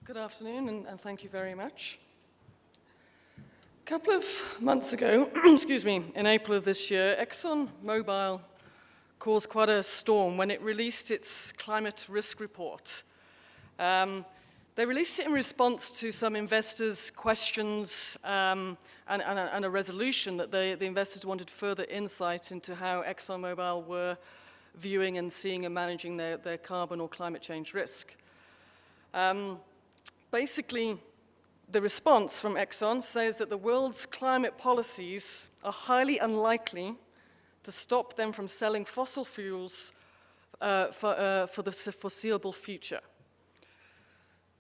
Good afternoon, and thank you very much. A couple of months ago, excuse me, in April of this year, ExxonMobil caused quite a storm when it released its climate risk report. They released it in response to some investors' questions and a resolution that the investors wanted further insight into how ExxonMobil were viewing and seeing and managing their carbon or climate change risk. Basically, the response from Exxon says that the world's climate policies are highly unlikely to stop them from selling fossil fuels for the foreseeable future.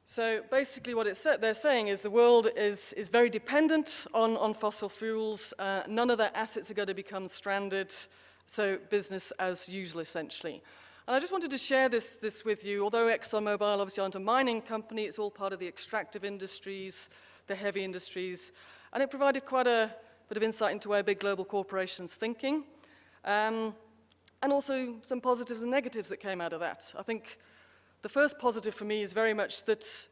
So basically what they're saying is the world is very dependent on fossil fuels. None of their assets are going to become stranded, so business as usual essentially. And I just wanted to share this with you. Although ExxonMobil obviously aren't a mining company, it's all part of the extractive industries, the heavy industries, and it provided quite a bit of insight into where big global corporations thinking, and also some positives and negatives that came out of that. I think the first positive for me is very much that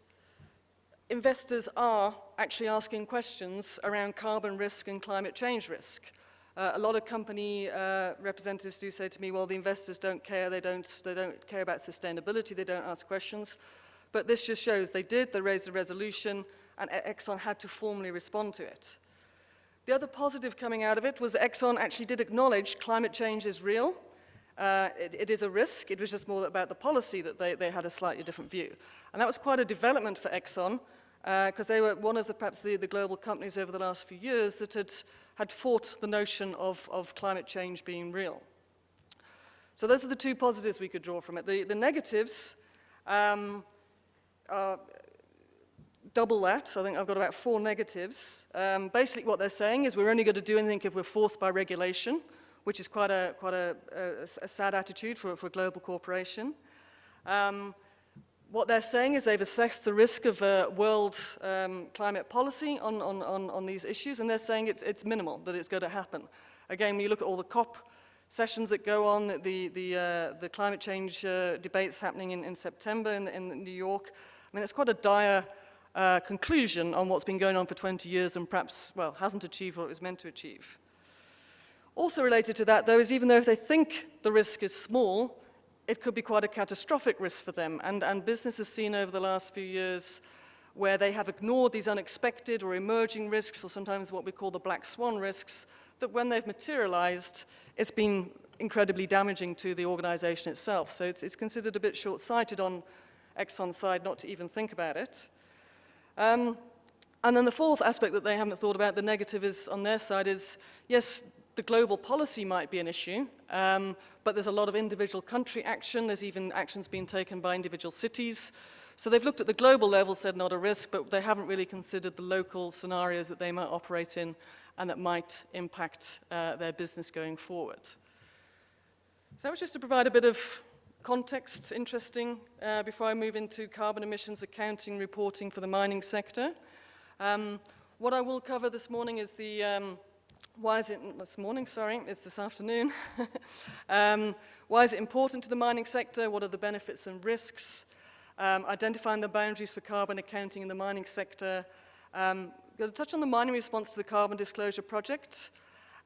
investors are actually asking questions around carbon risk and climate change risk. A lot of company representatives do say to me, well, the investors don't care, they don't care about sustainability, they don't ask questions. But this just shows they raised a resolution, and Exxon had to formally respond to it. The other positive coming out of it was Exxon actually did acknowledge climate change is real. It is a risk. It was just more about the policy that they had a slightly different view. And that was quite a development for Exxon, because they were one of perhaps the global companies over the last few years that had fought the notion of climate change being real. So those are the two positives we could draw from it. The negatives are double that. I think I've got about 4 negatives. Basically what they're saying is we're only going to do anything if we're forced by regulation, which is quite a sad attitude for a global corporation. What they're saying is they've assessed the risk of world climate policy on these issues, and they're saying it's minimal, that it's going to happen. Again, when you look at all the COP sessions that go on, the climate change debates happening in September in New York, I mean, it's quite a dire conclusion on what's been going on for 20 years and perhaps, well, hasn't achieved what it was meant to achieve. Also related to that, though, is even though if they think the risk is small, it could be quite a catastrophic risk for them. And business has seen over the last few years where they have ignored these unexpected or emerging risks, or sometimes what we call the black swan risks, that when they've materialized, it's been incredibly damaging to the organization itself. So it's considered a bit short-sighted on Exxon's side not to even think about it. And then the fourth aspect that they haven't thought about, the negative is on their side, is yes, the global policy might be an issue, but there's a lot of individual country action. There's even actions being taken by individual cities. So they've looked at the global level, said not a risk, but they haven't really considered the local scenarios that they might operate in and that might impact their business going forward. So that was just to provide a bit of context, interesting, before I move into carbon emissions accounting reporting for the mining sector. What I will cover this morning is it's this afternoon. Why is it important to the mining sector? What are the benefits and risks? Identifying the boundaries for carbon accounting in the mining sector. Going to touch on the mining response to the Carbon Disclosure Project,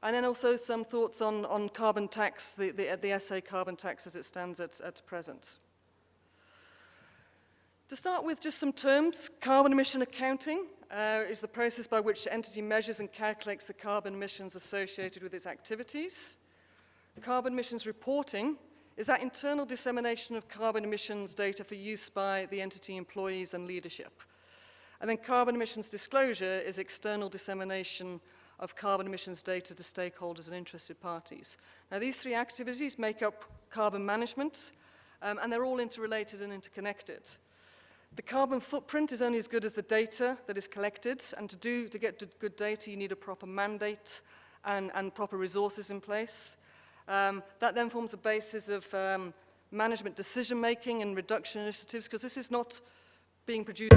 and then also some thoughts on carbon tax, the SA carbon tax as it stands at present. To start with, just some terms. Carbon emission accounting is the process by which the entity measures and calculates the carbon emissions associated with its activities. Carbon emissions reporting is that internal dissemination of carbon emissions data for use by the entity employees and leadership. And then carbon emissions disclosure is external dissemination of carbon emissions data to stakeholders and interested parties. Now, these 3 activities make up carbon management, and they're all interrelated and interconnected. The carbon footprint is only as good as the data that is collected, and to get good data, you need a proper mandate and proper resources in place. That then forms the basis of management decision-making and reduction initiatives, because this is not being produced.